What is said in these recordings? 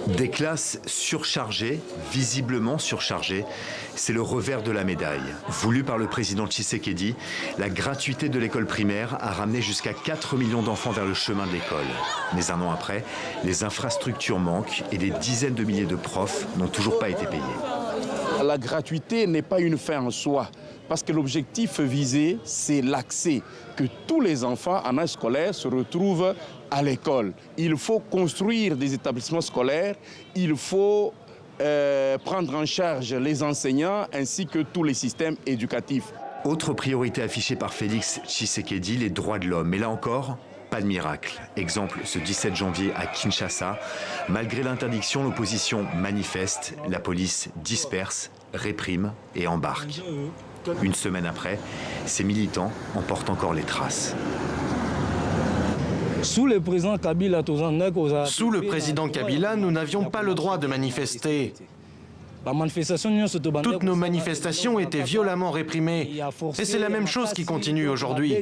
Des classes surchargées, visiblement surchargées, c'est le revers de la médaille. Voulu par le président Tshisekedi, la gratuité de l'école primaire a ramené jusqu'à 4 millions d'enfants vers le chemin de l'école. Mais un an après, les infrastructures manquent et des dizaines de milliers de profs n'ont toujours pas été payés. La gratuité n'est pas une fin en soi, parce que l'objectif visé, c'est l'accès, que tous les enfants en âge scolaire se retrouvent à l'école. Il faut construire des établissements scolaires, il faut prendre en charge les enseignants ainsi que tous les systèmes éducatifs. Autre priorité affichée par Félix Tshisekedi, les droits de l'homme. Et là encore, pas de miracle. Exemple, ce 17 janvier à Kinshasa, malgré l'interdiction, l'opposition manifeste, la police disperse, réprime et embarque. Une semaine après, ces militants en portent encore les traces. Sous le président Kabila, nous n'avions pas le droit de manifester. Toutes nos manifestations étaient violemment réprimées. Et c'est la même chose qui continue aujourd'hui.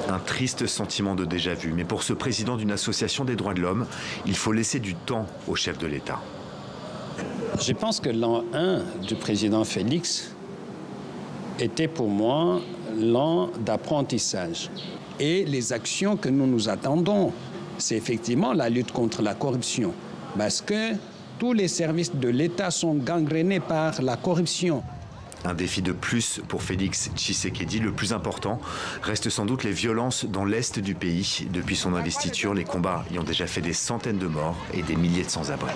Un triste sentiment de déjà-vu. Mais pour ce président d'une association des droits de l'homme, il faut laisser du temps au chef de l'État. Je pense que l'an 1 du président Félix était pour moi l'an d'apprentissage. Et les actions que nous nous attendons, c'est effectivement la lutte contre la corruption. Parce que tous les services de l'État sont gangrénés par la corruption. Un défi de plus pour Félix Tshisekedi. Le plus important reste sans doute les violences dans l'est du pays. Depuis son investiture, les combats y ont déjà fait des centaines de morts et des milliers de sans-abri.